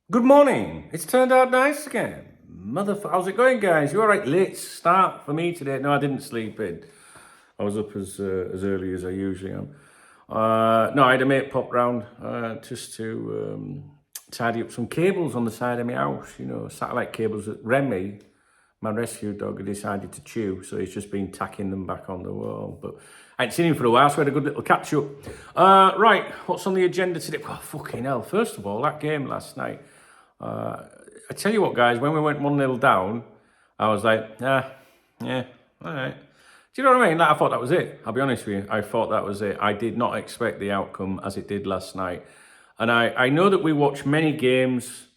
Good morning. It's turned out nice again. How's it going, guys? You all right? Late start for me today. No, I didn't sleep in. I was up as early as I usually am. No, I had a mate pop round just to tidy up some cables on the side of my house. You know, satellite cables that Remy, my rescue dog, decided to chew. So he's just been tacking them back on the wall. But I ain't seen him for a while, so we had a good little catch up. Right, what's on the agenda today? Well, fucking hell. First of all, that game last night. I tell you what, guys, when we went 1-0 down, I was like, yeah, all right. Do you know what I mean? Like, I thought that was it. I'll be honest with you. I thought that was it. I did not expect the outcome as it did last night. And I know that we watch many games,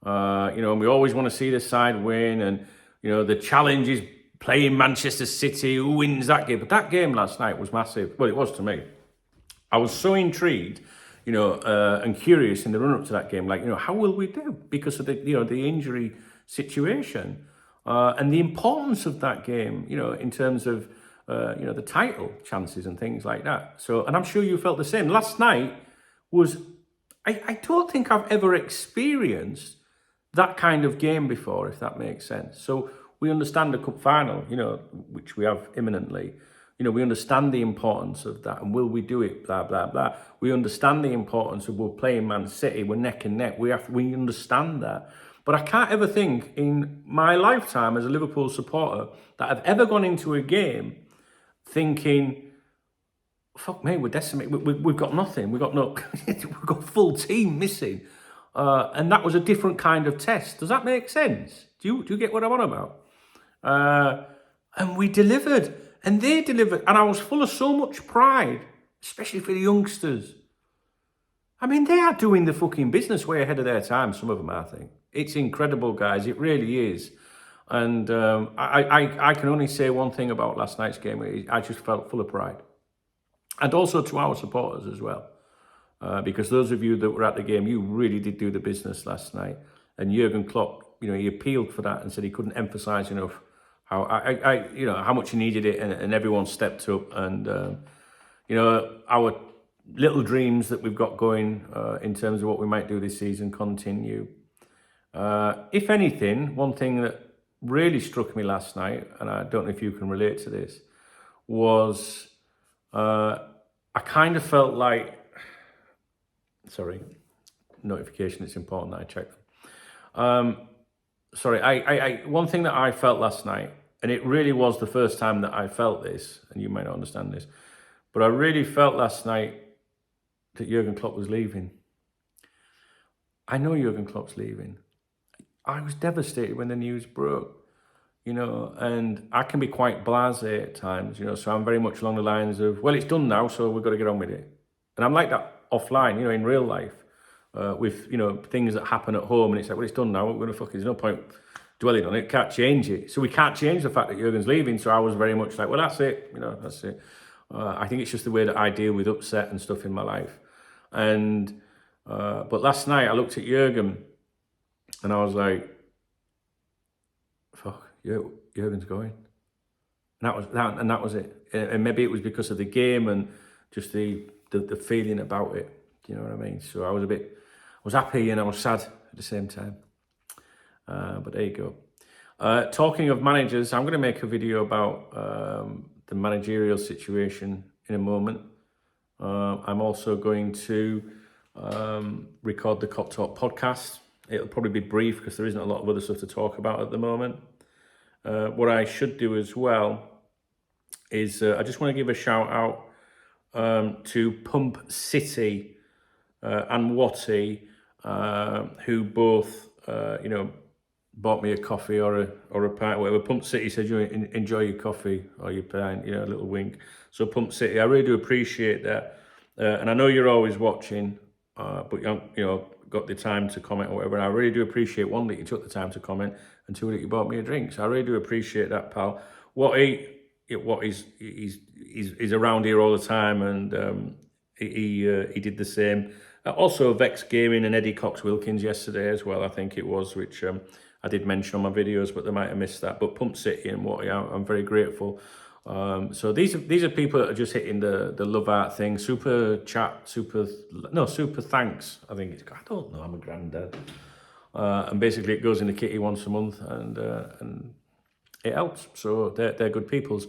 and we always want to see the side win. And, the challenge is playing Manchester City. Who wins that game? But that game last night was massive. Well, it was to me. I was so intrigued, and curious in the run-up to that game, like, how will we do? Because of the injury situation and the importance of that game, in terms of, the title chances and things like that. So, and I'm sure you felt the same. Last night was, I don't think I've ever experienced that kind of game before, if that makes sense. So we understand the cup final, which we have imminently. We understand the importance of that, and will we do it, blah, blah, blah. We understand the importance of we're playing Man City, we're neck and neck, we understand that. But I can't ever think in my lifetime as a Liverpool supporter that I've ever gone into a game thinking, fuck me, we're decimated, we've got nothing, we've got full team missing. And that was a different kind of test. Does that make sense? Do you get what I'm on about? And we delivered. And they delivered, and I was full of so much pride, especially for the youngsters. I mean, they are doing the fucking business way ahead of their time, some of them, I think. It's incredible, guys, it really is. And I can only say one thing about last night's game. I just felt full of pride. And also to our supporters as well. Because those of you that were at the game, you really did do the business last night. And Jurgen Klopp, he appealed for that and said he couldn't emphasise enough how much he needed it, and everyone stepped up, and our little dreams that we've got going in terms of what we might do this season continue. If anything, one thing that really struck me last night, and I don't know if you can relate to this, was I kind of felt like, sorry, notification, it's important that I check them. One thing that I felt last night, and it really was the first time that I felt this, and you might not understand this, but I really felt last night that Jurgen Klopp was leaving. I know Jurgen Klopp's leaving. I was devastated when the news broke, and I can be quite blasé at times, so I'm very much along the lines of, well, it's done now, so we've got to get on with it. And I'm like that offline, in real life. With things that happen at home, and it's like, well, it's done now, we're gonna there's no point dwelling on it, can't change it. So we can't change the fact that Jurgen's leaving. So I was very much like, well, that's it, that's it. I think it's just the way that I deal with upset and stuff in my life. And but last night I looked at Jurgen and I was like, fuck, Jurgen's going. And that was it. And maybe it was because of the game and just the feeling about it. Do you know what I mean? So I was happy and I was sad at the same time. But there you go. Talking of managers, I'm going to make a video about the managerial situation in a moment. I'm also going to record the Cop Talk podcast. It'll probably be brief because there isn't a lot of other stuff to talk about at the moment. What I should do as well is I just want to give a shout out to Pump City and Watty, who both, bought me a coffee or a pint, whatever. Pump City said, enjoy your coffee or your pint, a little wink. So Pump City, I really do appreciate that. And I know you're always watching, but got the time to comment or whatever. And I really do appreciate, one, that you took the time to comment, and two, that you bought me a drink. So I really do appreciate that, pal. He's around here all the time, and he did the same. Also, Vex Gaming and Eddie Cox Wilkins yesterday as well, I think it was, which I did mention on my videos, but they might have missed that. But Pump City and what, I'm very grateful. So these are people that are just hitting the love art thing. Super thanks. I think I don't know. I'm a granddad. and basically it goes in the kitty once a month, and it helps. So they're good peoples.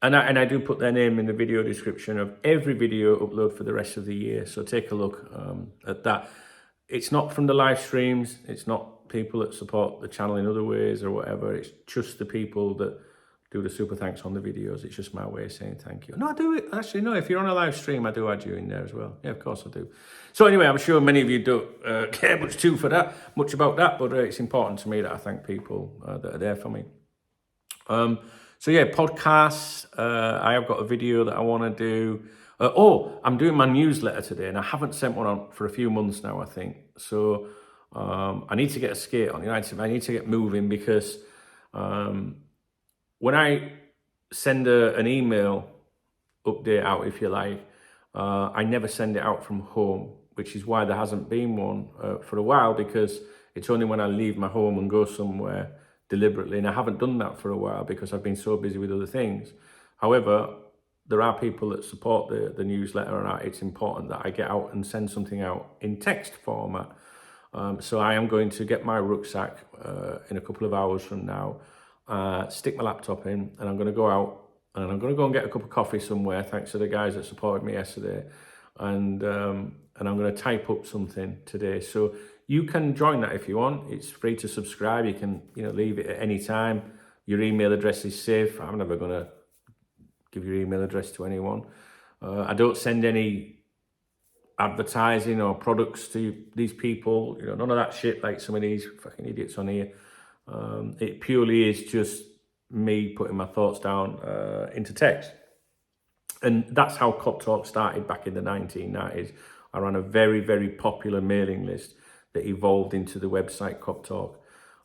And I do put their name in the video description of every video upload for the rest of the year. So take a look at that. It's not from the live streams. It's not people that support the channel in other ways or whatever. It's just the people that do the super thanks on the videos. It's just my way of saying thank you. No, I do it. Actually, no, if you're on a live stream, I do add you in there as well. Yeah, of course I do. So anyway, I'm sure many of you don't care much about that, but it's important to me that I thank people that are there for me. So yeah, podcasts. I have got a video that I want to do. I'm doing my newsletter today, and I haven't sent one on for a few months now, I think. So I need to get a skate on. I need to get moving, because when I send an email update out, if you like, I never send it out from home, which is why there hasn't been one for a while, because it's only when I leave my home and go somewhere deliberately, and I haven't done that for a while because I've been so busy with other things. However, there are people that support the newsletter, and it's important that I get out and send something out in text format. So I am going to get my rucksack in a couple of hours from now, stick my laptop in, and I'm going to go out, and I'm going to go and get a cup of coffee somewhere, thanks to the guys that supported me yesterday, and I'm going to type up something today. So you can join that if you want. It's free to subscribe. You can, leave it at any time. Your email address is safe. I'm never going to give your email address to anyone. I don't send any advertising or products to these people. None of that shit like some of these fucking idiots on here. It purely is just me putting my thoughts down into text. And that's how Cop Talk started back in the 1990s. I ran a very, very popular mailing list that evolved into the website Cop Talk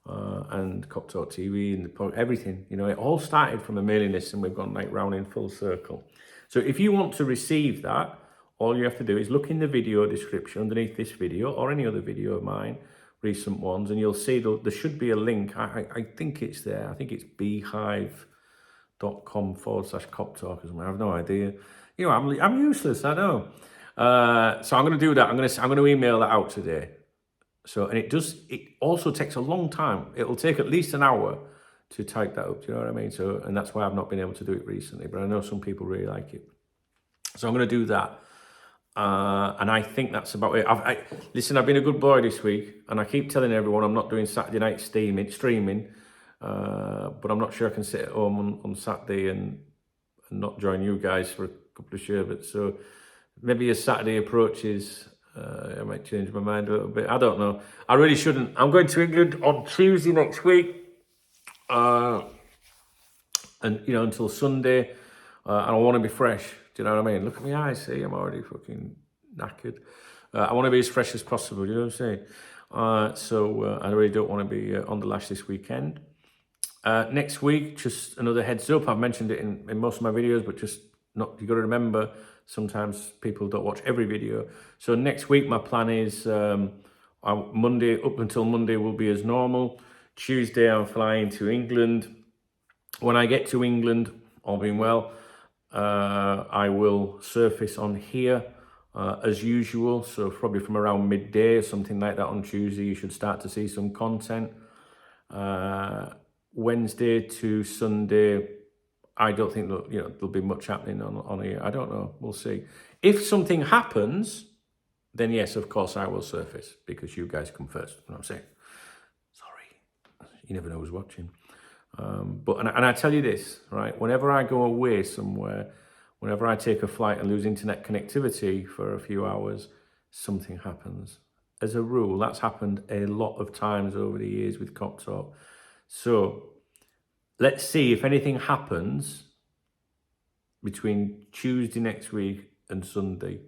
and Cop Talk TV and everything. It all started from a mailing list, and we've gone round in full circle. So if you want to receive that, all you have to do is look in the video description underneath this video or any other video of mine, recent ones, and you'll see there should be a link. I think it's there. I think it's beehive.com/Cop Talk or something. I have no idea. I'm useless, I know. So I'm going to do that. I'm going to email that out today. So, and it also takes a long time. It'll take at least an hour to type that up. Do you know what I mean? So, and that's why I've not been able to do it recently, but I know some people really like it. So I'm going to do that. And I think that's about it. Listen, I've been a good boy this week, and I keep telling everyone I'm not doing Saturday night streaming, but I'm not sure I can sit at home on Saturday and not join you guys for a couple of sherbets. So maybe as Saturday approaches, I might change my mind a little bit. I don't know. I really shouldn't. I'm going to England on Tuesday next week, and until Sunday, and I want to be fresh. Do you know what I mean? Look at my eyes. See, I'm already fucking knackered. I want to be as fresh as possible. You know what I'm saying? So I really don't want to be on the lash this weekend. Next week, just another heads up. I've mentioned it in most of my videos, but just not. You got to remember, sometimes people don't watch every video. So next week, my plan is Monday, up until Monday, will be as normal. Tuesday, I'm flying to England. When I get to England, all being well, I will surface on here as usual. So probably from around midday or something like that on Tuesday, you should start to see some content. Wednesday to Sunday, I don't think that, there'll be much happening on here. I don't know. We'll see. If something happens, then yes, of course I will surface, because you guys come first. You know what I'm saying? Sorry, you never know who's watching. But I tell you this, right? Whenever I go away somewhere, whenever I take a flight and lose internet connectivity for a few hours, something happens. As a rule, that's happened a lot of times over the years with Cop Talk. So let's see if anything happens between Tuesday next week and Sunday,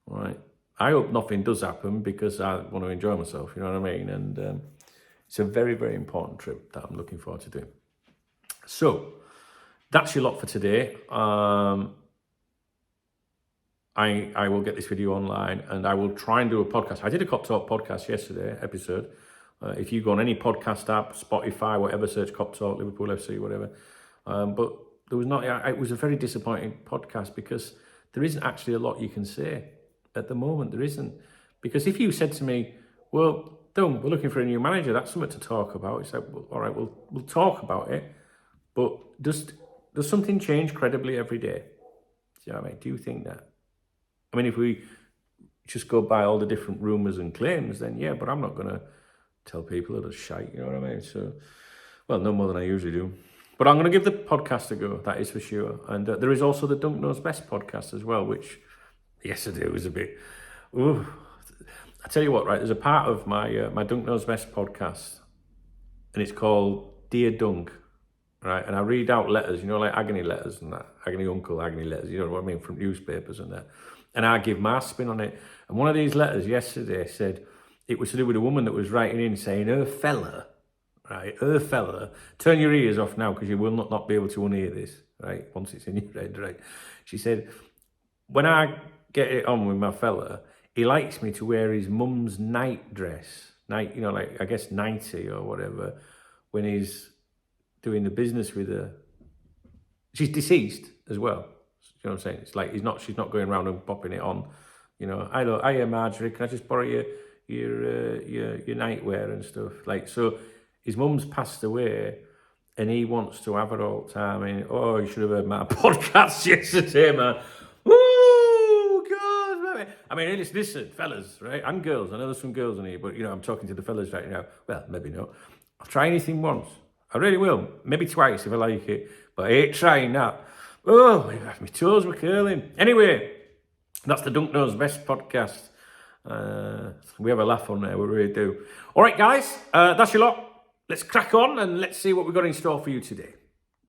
right? I hope nothing does happen, because I want to enjoy myself, you know what I mean? And it's a very, very important trip that I'm looking forward to doing. So that's your lot for today. I will get this video online, and I will try and do a podcast. I did a Cop Talk podcast yesterday, episode. If you go on any podcast app, Spotify, whatever, search Cop Talk, Liverpool FC, whatever. But there was not. It was a very disappointing podcast, because there isn't actually a lot you can say at the moment. There isn't, because if you said to me, well, Dunk, we're looking for a new manager. That's something to talk about. It's like, well, all right, we'll talk about it. But does something change credibly every day? Do you know what I mean? Do you think that? I mean, if we just go by all the different rumours and claims, then yeah, but I'm not going to tell people that it's shite, you know what I mean? So, well, no more than I usually do. But I'm going to give the podcast a go, that is for sure. And there is also the Dunk Knows Best podcast as well, which yesterday was a bit... Ooh. I tell you what, right, there's a part of my Dunk Knows Best podcast, and it's called Dear Dunk, right? And I read out letters, you know, like agony letters and that, agony uncle, agony letters, you know what I mean, from newspapers and that. And I give my spin on it. And one of these letters yesterday said it was to do with a woman that was writing in saying, her fella, turn your ears off now because you will not be able to unhear this, right, once it's in your head, right? She said, when I get it on with my fella, he likes me to wear his mum's night dress, you know, like, I guess 90 or whatever, when he's doing the business with her. She's deceased as well. You know what I'm saying? It's like she's not going around and popping it on. You know, hiya Marjorie, can I just borrow your nightwear and stuff? Like, so his mum's passed away and he wants to have her all the time. And, oh, you should have heard my podcast yesterday, man. I mean, listen, fellas, right, and girls. I know there's some girls in here, but, you know, I'm talking to the fellas right now. Well, maybe not. I'll try anything once. I really will. Maybe twice if I like it. But I ain't trying that. Oh, my toes were curling. Anyway, that's the Dunk Knows Best podcast. We have a laugh on there, we really do. All right, guys, that's your lot. Let's crack on and let's see what we've got in store for you today.